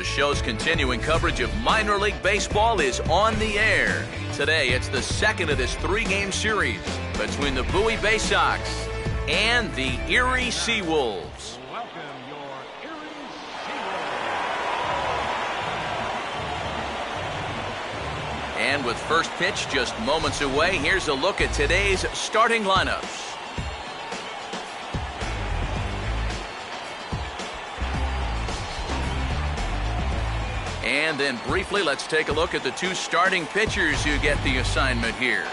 The show's continuing coverage of minor league baseball is on the air. Today, it's the second of this three-game series between the Bowie Bay Sox and the Erie Seawolves. Welcome your Erie Seawolves. And with first pitch just moments away, here's a look at today's starting lineups. And then briefly, let's take a look at the two starting pitchers who get the assignment here.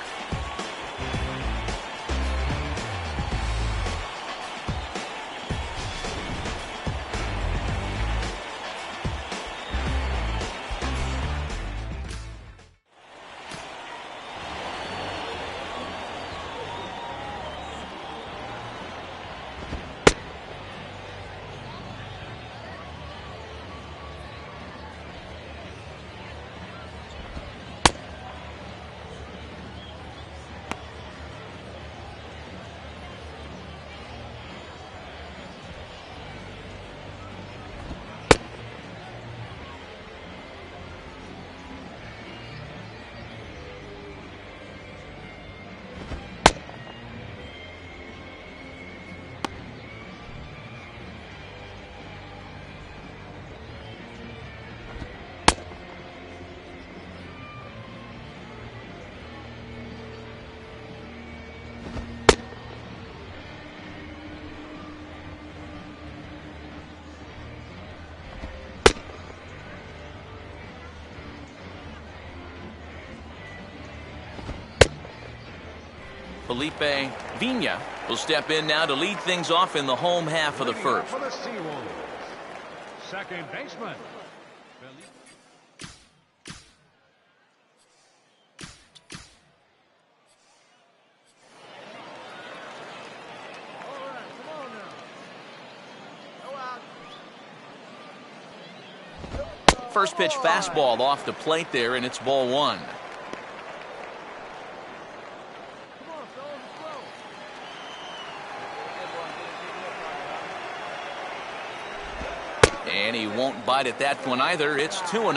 Felipe Vina will step in now to lead things off in the home half of the first. For the Seawolves, second baseman. First pitch fastball off the plate there, and it's ball one. And he won't bite at that one either. It's 2-0.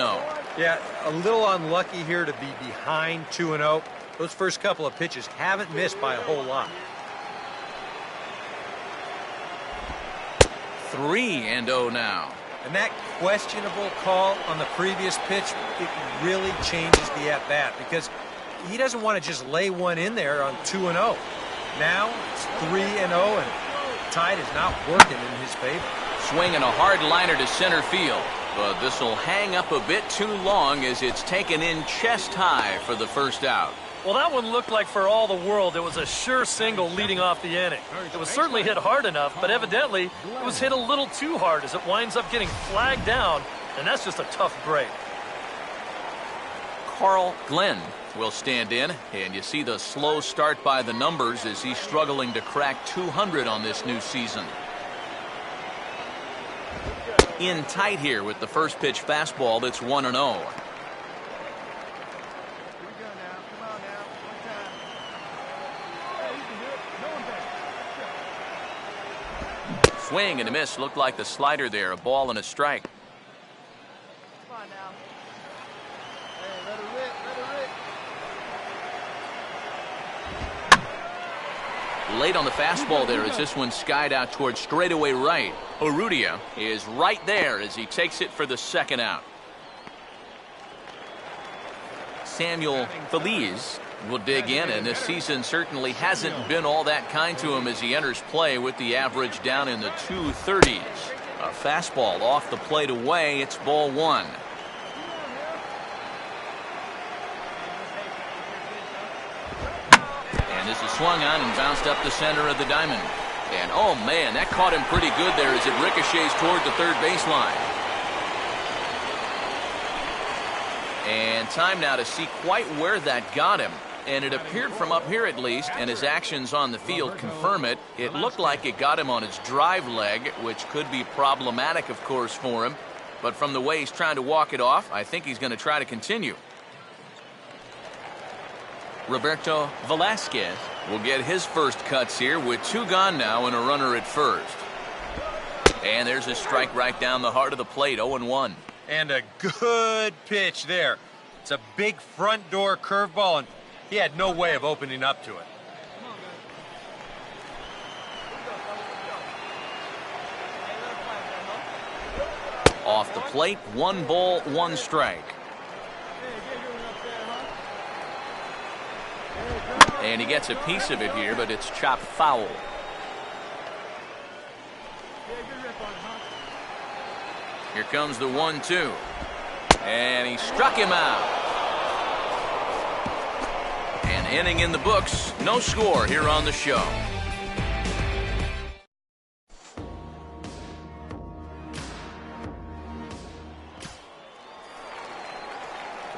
Yeah, a little unlucky here to be behind 2-0. Those first couple of pitches haven't missed by a whole lot. 3-0 now. And that questionable call on the previous pitch, it really changes the at-bat because he doesn't want to just lay one in there on 2-0. Now it's 3-0 and tide is not working in his favor. Swinging a hard liner to center field, but this will hang up a bit too long as it's taken in chest high for the first out. Well, that one looked like for all the world it was a sure single leading off the inning. It was certainly hit hard enough, but evidently it was hit a little too hard as it winds up getting flagged down, and that's just a tough break. Carl Glenn will stand in, and you see the slow start by the numbers as he's struggling to crack 200 on this new season. In tight here with the first pitch fastball. That's 1-0. Swing and a miss. Looked like the slider there. A ball and a strike. Come on now. Hey, let it rip, let it rip. Late on the fastball there as this one skied out towards straightaway right. Urrutia is right there as he takes it for the second out. Samuel Feliz will dig in, and this season certainly hasn't been all that kind to him as he enters play with the average down in the 230s. A fastball off the plate away. It's ball one. And this is swung on and bounced up the center of the diamond. And oh man, that caught him pretty good there as it ricochets toward the third baseline. And time now to see quite where that got him. And it appeared from up here at least, and his actions on the field confirm it. It looked like it got him on his drive leg, which could be problematic, of course, for him. But from the way he's trying to walk it off, I think he's going to try to continue. Roberto Velasquez will get his first cuts here with two gone now and a runner at first. And there's a strike right down the heart of the plate, 0-1. And a good pitch there. It's a big front door curveball, and he had no way of opening up to it. Off the plate, 1 ball, 1 strike. And he gets a piece of it here, but it's chopped foul. Here comes the 1-2. And he struck him out. An inning in the books. No score here on the show.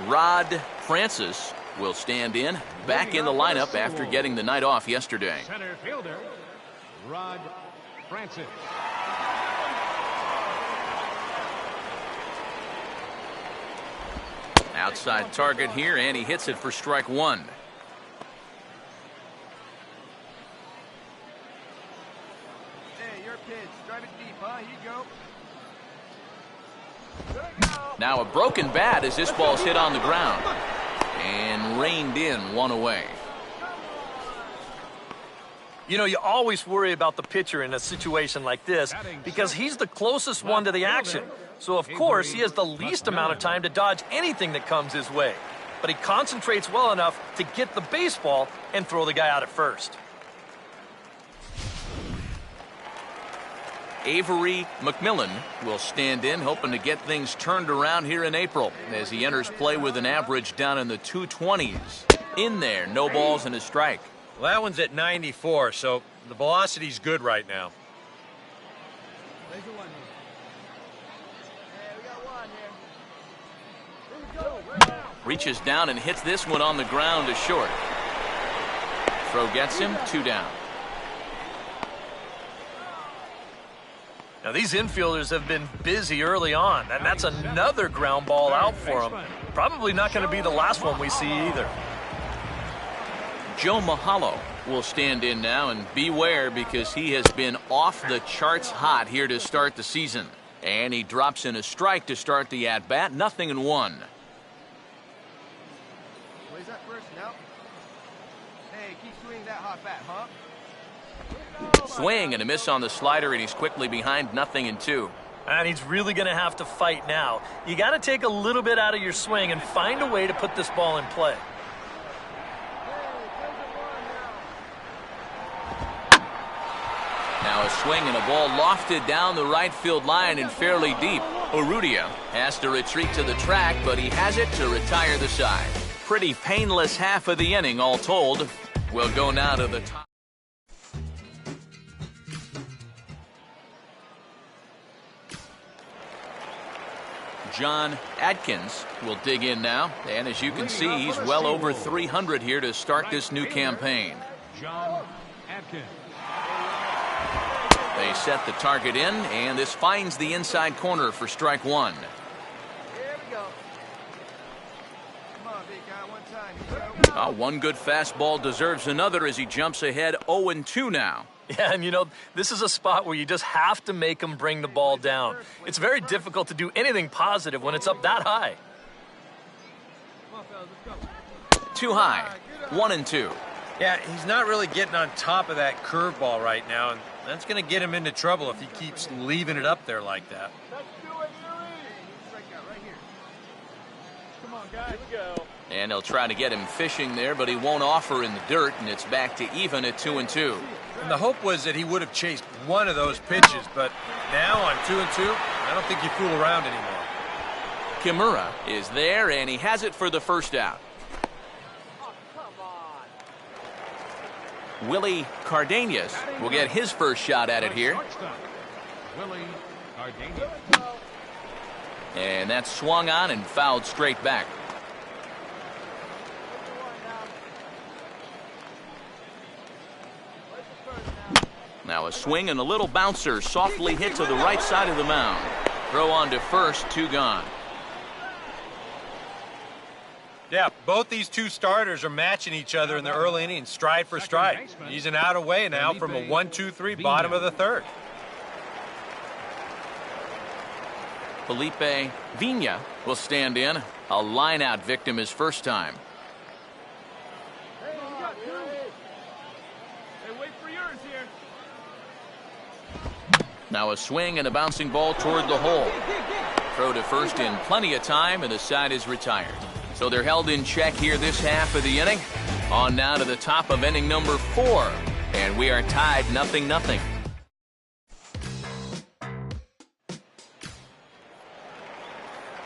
Rod Francis will stand in, back in the lineup after getting the night off yesterday. Center fielder, Rod Francis. Outside target here, and he hits it for strike 1. Hey, your pitch. Drive it deep, huh? Here you go. Now a broken bat as this ball's hit on the ground and reined in, 1 away. You know, you always worry about the pitcher in a situation like this because he's the closest one to the action. So, of course, he has the least amount of time to dodge anything that comes his way. But he concentrates well enough to get the baseball and throw the guy out at first. Avery McMillan will stand in, hoping to get things turned around here in April as he enters play with an average down in the 220s. In there, no balls and a strike. Well, that one's at 94, so the velocity's good right now. Reaches down and hits this one on the ground to short. Throw gets him, 2 down. Now, these infielders have been busy early on, and that's another ground ball out for them. Probably not going to be the last one we see either. Joe Mahalo will stand in now, and beware because he has been off the charts hot here to start the season. And he drops in a strike to start the at-bat, 0-1. Where's that first now? Hey, keep swinging that hot bat, huh? Swing and a miss on the slider, and he's quickly behind 0-2. And he's really going to have to fight now. You got to take a little bit out of your swing and find a way to put this ball in play. Now a swing and a ball lofted down the right field line and fairly deep. Urrutia has to retreat to the track, but he has it to retire the side. Pretty painless half of the inning, all told. We'll go now to the top. John Adkins will dig in now, and as you can see, he's well over 300 here to start this new campaign. John Adkins. They set the target in, and this finds the inside corner for strike 1. Here we go. Come on, big guy, one time. Here you go. One good fastball deserves another as he jumps ahead 0-2 now. Yeah, and you know, this is a spot where you just have to make him bring the ball down. It's very difficult to do anything positive when it's up that high. Too high, 1-2. Yeah, he's not really getting on top of that curveball right now, and that's going to get him into trouble if he keeps leaving it up there like that. Let's do it, Yuri. Strike out right here. Come on, guys. Here we go. And they'll try to get him fishing there, but he won't offer in the dirt, and it's back to even at 2-2. And the hope was that he would have chased one of those pitches, but now on 2-2, I don't think you fool around anymore. Kimura is there, and he has it for the first out. Oh, come on. Willie Cardenas will get his first shot at it here. Willie Cardenas. And that's swung on and fouled straight back. Now a swing and a little bouncer softly hit to the right side of the mound. Throw on to first, 2 gone. Yeah, both these two starters are matching each other in the early innings, stride for stride. He's an out away now from a 1-2-3 bottom of the third. Felipe Vina will stand in. A line-out victim his first time. Hey, you got two. Hey, wait for yours here. Now a swing and a bouncing ball toward the hole. Throw to first in plenty of time, and the side is retired. So they're held in check here this half of the inning. On now to the top of inning number 4. And we are tied 0-0.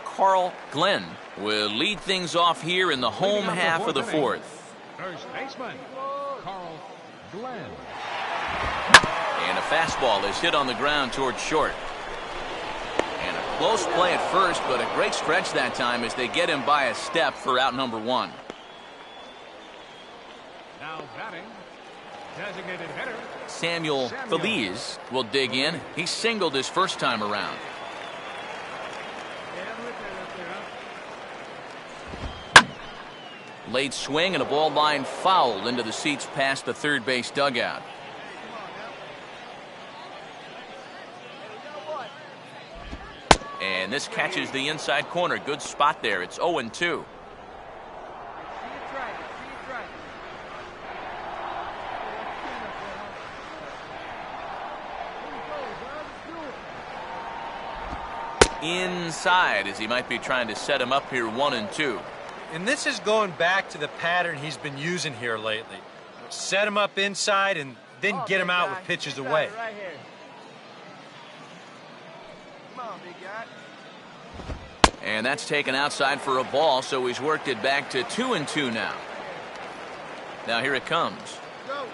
Carl Glenn will lead things off here in the home half of the 4th. First baseman, Carl Glenn. And a fastball is hit on the ground towards short. And a close play at first, but a great stretch that time as they get him by a step for out number 1. Now batting, designated hitter, Samuel Feliz will dig in. He singled his first time around. Late swing and a ball line foul into the seats past the third base dugout. And this catches the inside corner. Good spot there. It's 0-2. Inside as he might be trying to set him up here 1-2. And this is going back to the pattern he's been using here lately. Set him up inside and then get him out with pitches away. Right here. Come on, big guy. And that's taken outside for a ball, so he's worked it back to 2-2 now. Now here it comes. Go.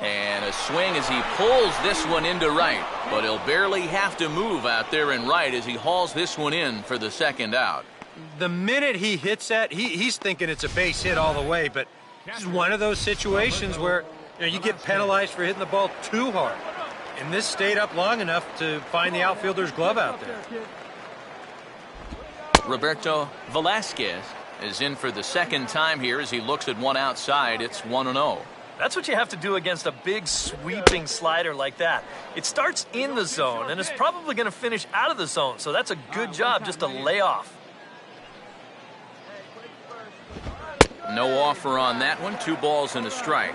And a swing as he pulls this one into right. But he'll barely have to move out there in right as he hauls this one in for the second out. The minute he hits that, he's thinking it's a base hit all the way, but this is one of those situations where you get penalized for hitting the ball too hard. And this stayed up long enough to find the outfielder's glove out there. Roberto Velasquez is in for the second time here as he looks at one outside. It's 1-0. That's what you have to do against a big sweeping slider like that. It starts in the zone and is probably going to finish out of the zone, so that's a good job just to lay off. No offer on that one. 2 balls and a strike.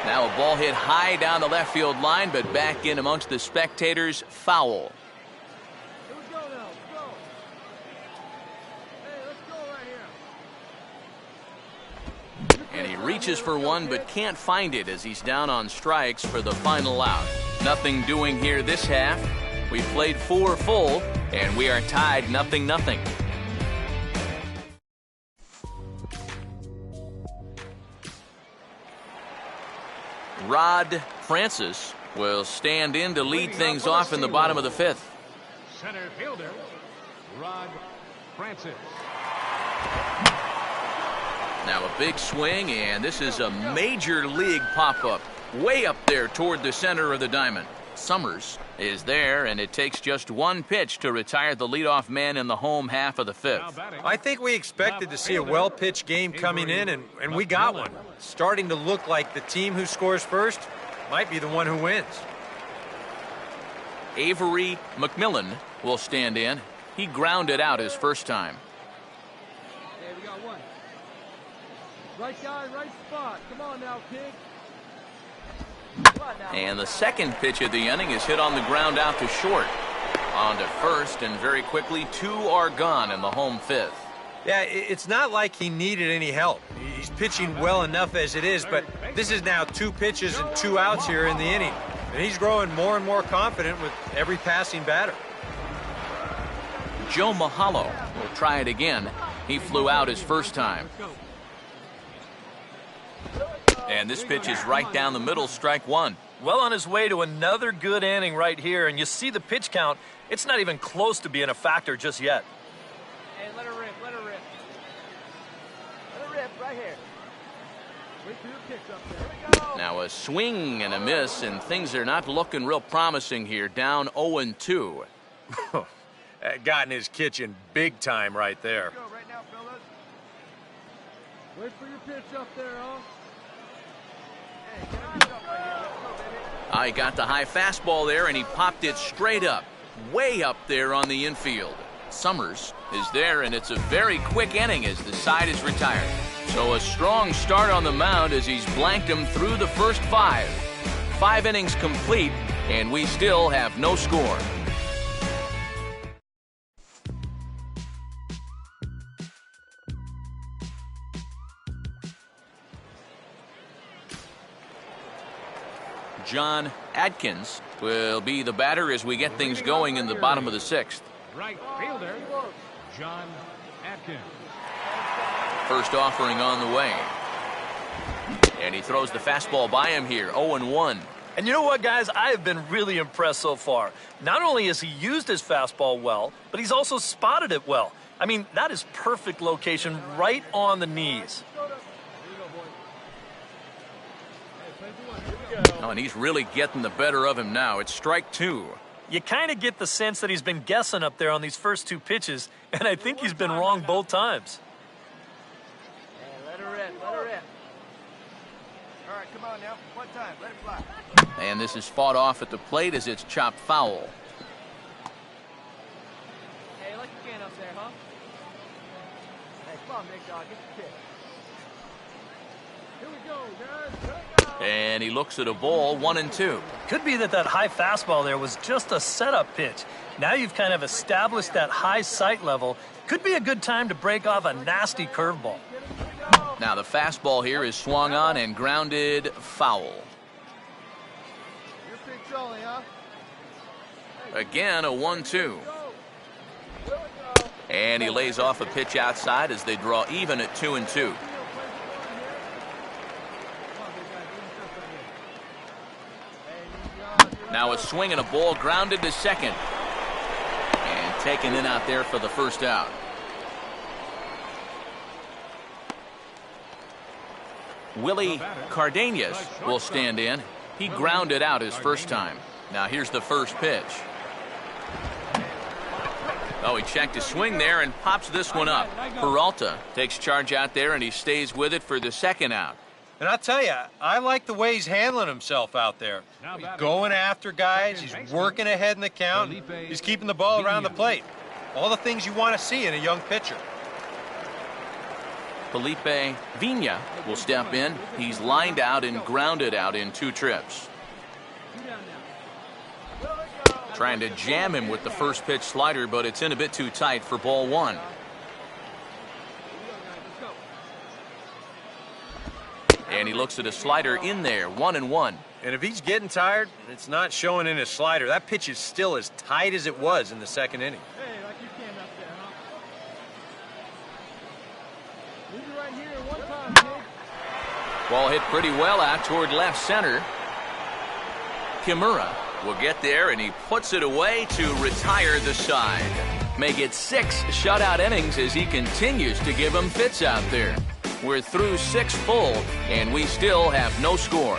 Now a ball hit high down the left field line, but back in amongst the spectators. Foul. And he reaches for one, but can't find it as he's down on strikes for the final out. Nothing doing here this half. We played 4 full, and we are tied 0-0. Rod Francis will stand in to lead things off in the bottom of the 5th. center fielder, Rod Francis. Now a big swing, and this is a major league pop-up. Way up there toward the center of the diamond. Summers is there, and it takes just 1 pitch to retire the leadoff man in the home half of the 5th. I think we expected to see a well-pitched game coming in, and we got one. Starting to look like the team who scores first might be the one who wins. Avery McMillan will stand in. He grounded out his first time. Hey, we got one. Right guy, right spot. Come on now, kid. And the second pitch of the inning is hit on the ground out to short. On to first, and very quickly 2 are gone in the home 5th. Yeah, it's not like he needed any help. He's pitching well enough as it is, but this is now 2 pitches and 2 outs here in the inning. And he's growing more and more confident with every passing batter. Joe Mahalo will try it again. He flew out his first time. And this pitch is right down the middle, strike 1. Well on his way to another good inning right here, and you see the pitch count. It's not even close to being a factor just yet. Hey, let her rip, let her rip. Let her rip right here. Wait till your kicks up there. Here we go. Now a swing and a miss, and things are not looking real promising here. Down 0-2. Got in his kitchen big time right there. Go right now, fellas. Wait for your pitch up there, huh? Hey, get on up right here. Let's go, baby. I got the high fastball there, and he popped it straight up, way up there on the infield. Summers is there, and it's a very quick inning as the side is retired. So a strong start on the mound as he's blanked him through the first 5. 5 innings complete, and we still have no score. John Adkins will be the batter as we get things going in the bottom of the 6th. Right fielder, John Atkins. First offering on the way. And he throws the fastball by him here, 0-1. And you know what, guys? I have been really impressed so far. Not only has he used his fastball well, but he's also spotted it well. I mean, that is perfect location right on the knees. Oh, and he's really getting the better of him now. It's strike 2. You kind of get the sense that he's been guessing up there on these first 2 pitches, and I think he's been wrong both times. Hey, let her rip, let her rip. All right, come on now. One time, let it fly. And this is fought off at the plate as it's chopped foul. Hey, like you can up there, huh? Hey, come on, big dog, get the kick. Here we go, guys. Here we go. And he looks at a ball, 1-2. Could be that high fastball there was just a setup pitch. Now you've kind of established that high sight level. Could be a good time to break off a nasty curveball. Now the fastball here is swung on and grounded foul. Your pitch only, huh? Again, a 1-2. And he lays off a pitch outside as they draw even at 2-2. Now a swing and a ball grounded to second. And taken in out there for the first out. Willie Cardenas will stand in. He grounded out his first time. Now here's the first pitch. Oh, he checked his swing there and pops this one up. Peralta takes charge out there, and he stays with it for the second out. And I'll tell you, I like the way he's handling himself out there. He's going after guys, he's working ahead in the count, he's keeping the ball around the plate. All the things you want to see in a young pitcher. Felipe Vina will step in. He's lined out and grounded out in 2 trips. Trying to jam him with the first pitch slider, but it's in a bit too tight for ball 1. And he looks at a slider in there, 1-1. And if he's getting tired, it's not showing in his slider. That pitch is still as tight as it was in the second inning. Hey, like you can up there, huh? Leave it right here one time, kid. Ball hit pretty well out toward left center. Kimura will get there, and he puts it away to retire the side. Make it 6 shutout innings as he continues to give them fits out there. We're through 6 full, and we still have no score.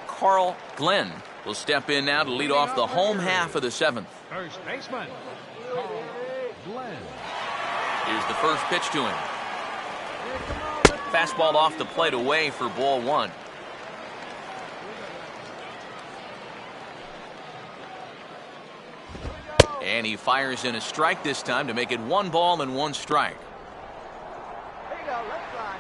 Carl Glenn will step in now to lead off the home half of the 7th. First baseman, Carl Glenn. Here's the first pitch to him. Fastball off the plate away for ball 1. And he fires in a strike this time to make it 1 ball and 1 strike. There you go, let's fly.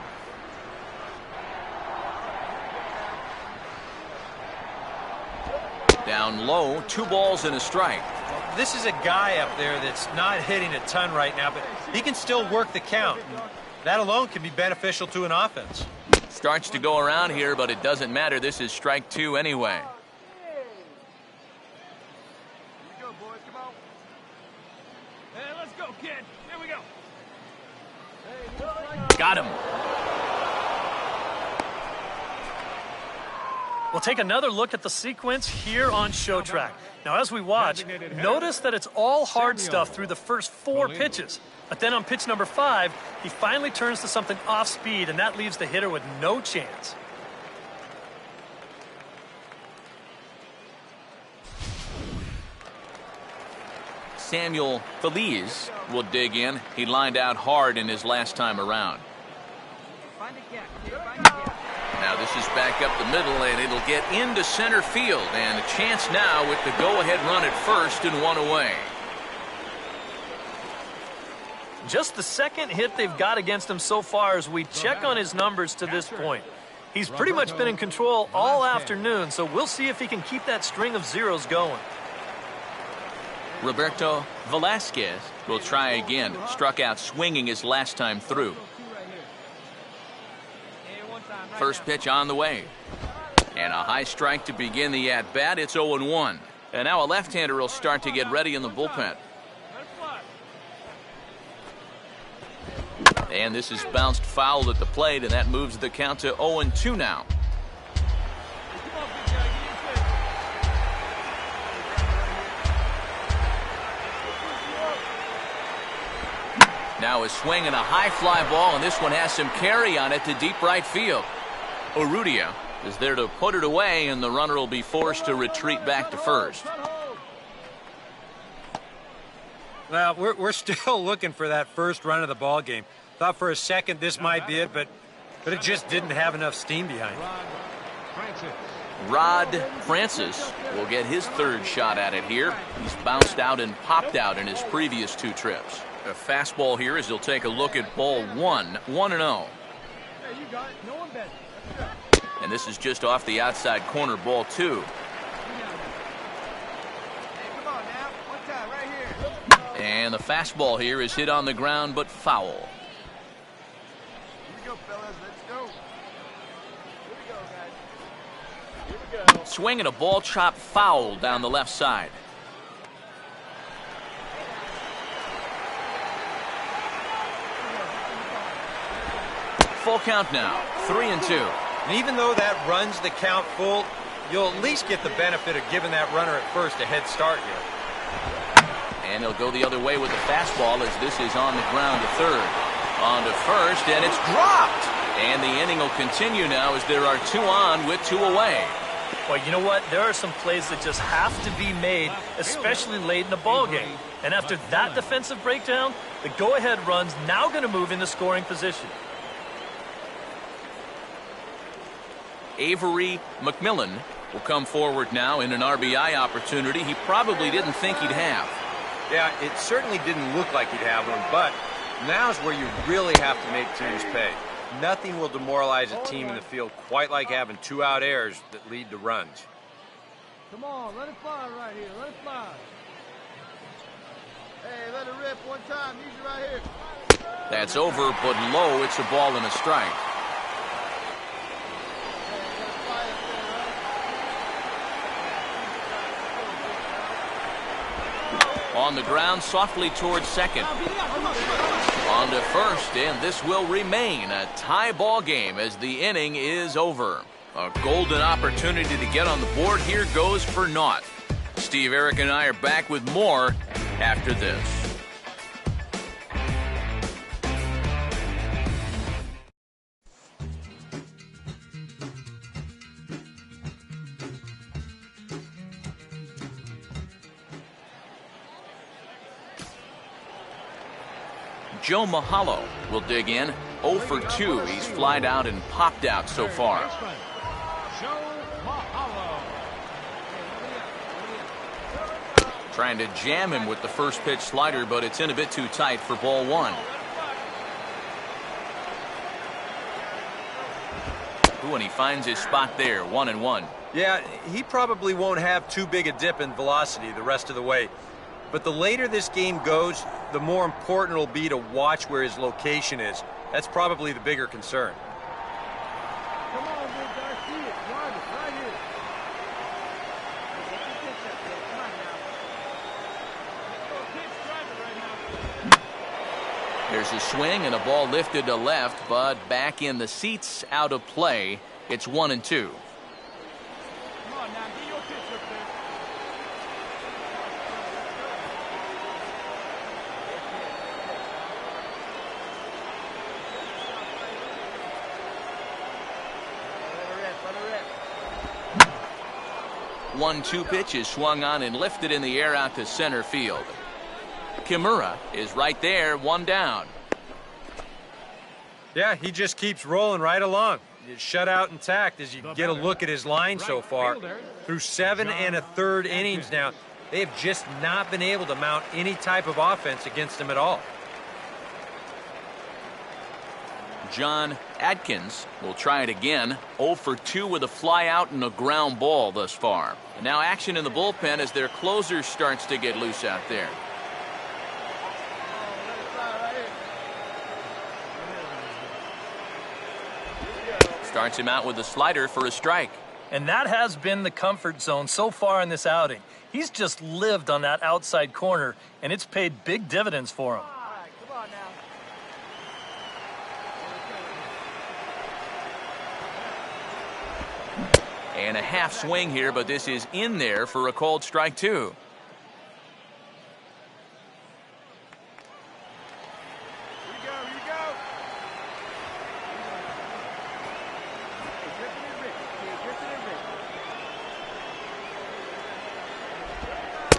Down low, 2 balls and a strike. This is a guy up there that's not hitting a ton right now, but he can still work the count. That alone can be beneficial to an offense. Starts to go around here, but it doesn't matter. This is strike 2 anyway. Here we go, boys, come on. Hey, let's go, kid. Here we go. Hey, Got him. We'll take another look at the sequence here on Show Track. Now, as we watch, notice that it's all hard stuff through the first 4 pitches. But then on pitch number 5, he finally turns to something off speed, and that leaves the hitter with no chance. Samuel Feliz will dig in. He lined out hard in his last time around. Find a gap. Find a gap. Now this is back up the middle, and it'll get into center field. And a chance now with the go-ahead run at first and one away. Just the second hit they've got against him so far as we check on his numbers to this point. He's pretty much been in control all afternoon, so we'll see if he can keep that string of zeros going. Roberto Velasquez will try again. Struck out swinging his last time through. First pitch on the way. And a high strike to begin the at-bat. It's 0-1. And now a left-hander will start to get ready in the bullpen. And this is bounced foul at the plate, and that moves the count to 0-2 now. Now a swing and a high fly ball, and this one has some carry on it to deep right field. Urrutia is there to put it away, and the runner will be forced to retreat back to first. Well, we're still looking for that first run of the ball game. Thought for a second this might be it, but it just didn't have enough steam behind it. Rod Francis will get his third shot at it here. He's bounced out and popped out in his previous two trips. A fastball here as he'll take a look at ball 1, 1-0. And this is just off the outside corner, ball 2. And the fastball here is hit on the ground but foul. Swing and a ball chop foul down the left side. Full count now, 3-2. And even though that runs the count full, you'll at least get the benefit of giving that runner at first a head start here. And he'll go the other way with the fastball as this is on the ground to third. On to first, and it's dropped. And the inning will continue now as there are 2 on with 2 away. Well, you know what? There are some plays that just have to be made, especially late in the ball game. And after that defensive breakdown, the go-ahead run's now going to move into scoring position. Avery McMillan will come forward now in an RBI opportunity he probably didn't think he'd have. Yeah, it certainly didn't look like he'd have one, but now's where you really have to make teams pay. Nothing will demoralize a team in the field quite like having 2 out errors that lead to runs. Come on, let it fly right here. Let it fly. Hey, let it rip one time. Use it right here. That's over, but low. It's a ball and a strike. On the ground, softly towards second. On to first, and this will remain a tie ball game as the inning is over. A golden opportunity to get on the board here goes for naught. Steve, Eric, and I are back with more after this. Joe Mahalo will dig in. 0 for 2. He's flied out and popped out so far. Trying to jam him with the first pitch slider, but it's in a bit too tight for ball 1. Ooh, and he finds his spot there, 1-1. Yeah, he probably won't have too big a dip in velocity the rest of the way. But the later this game goes, the more important it'll be to watch where his location is. That's probably the bigger concern. Come on, big guy. See it. Drive it right here. Come on now. There's a swing and a ball lifted to left, but back in the seats, out of play. It's 1-2. Come on now. Get your pitch up there. Let it rip. 1-2 pitch is swung on and lifted in the air out to center field. Kimura is right there, one down. Yeah, he just keeps rolling right along. Shutout intact as you get a look at his line so far. Through 7 1/3 innings now, they have just not been able to mount any type of offense against him at all. John Atkins will try it again. 0 for 2 with a fly out and a ground ball thus far. And now action in the bullpen as their closer starts to get loose out there. Starts him out with a slider for a strike. And that has been the comfort zone so far in this outing. He's just lived on that outside corner, and it's paid big dividends for him. Come on now. And a half swing here, but this is in there for a called strike 2. Here you go, here you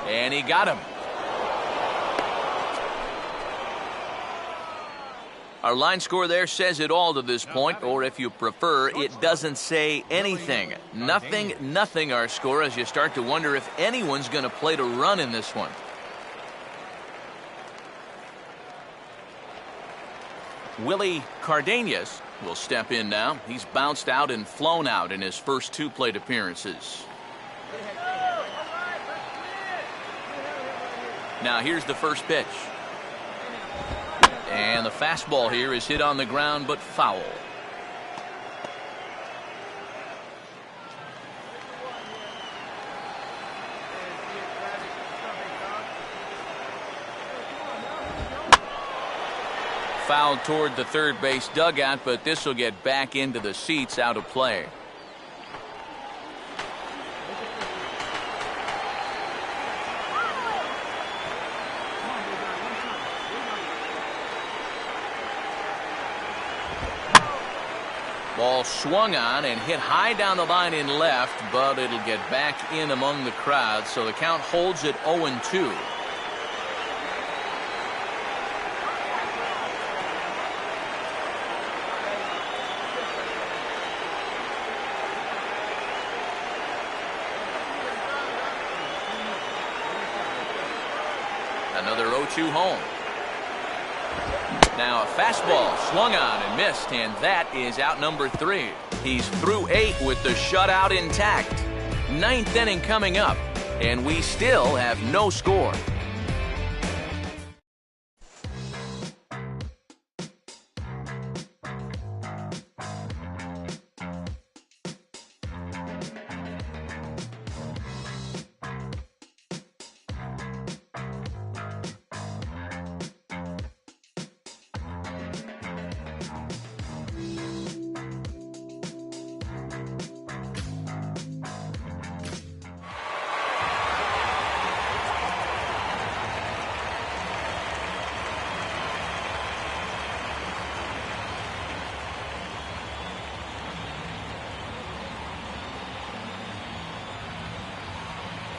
go. And he got him. Our line score there says it all to this point, or if you prefer, it doesn't say anything. Nothing our score as you start to wonder if anyone's going to play to run in this one. Willie Cardenas will step in now. He's bounced out and flown out in his first 2 plate appearances. Now here's the first pitch. And the fastball here is hit on the ground but foul. Fouled toward the third base dugout, but this will get back into the seats, out of play. Ball swung on and hit high down the line in left, but it'll get back in among the crowd, so the count holds at 0-2. Another 0-2 home. Now a fastball swung on and missed, and that is out number 3. He's through 8 with the shutout intact. 9th inning coming up, and we still have no score.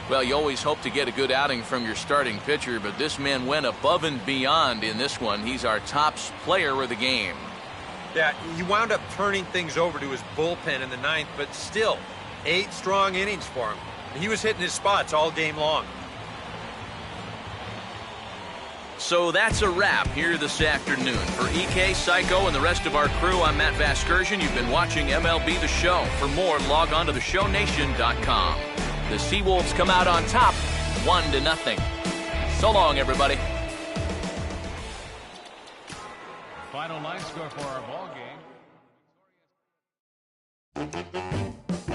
Well, you always hope to get a good outing from your starting pitcher, but this man went above and beyond in this one. He's our top player of the game. Yeah, he wound up turning things over to his bullpen in the 9th, but still, 8 strong innings for him. He was hitting his spots all game long. So that's a wrap here this afternoon. For EK, Psycho, and the rest of our crew, I'm Matt Vasgersian. You've been watching MLB The Show. For more, log on to theshownation.com. The Seawolves come out on top, 1-0. So long, everybody. Final line score for our ball game.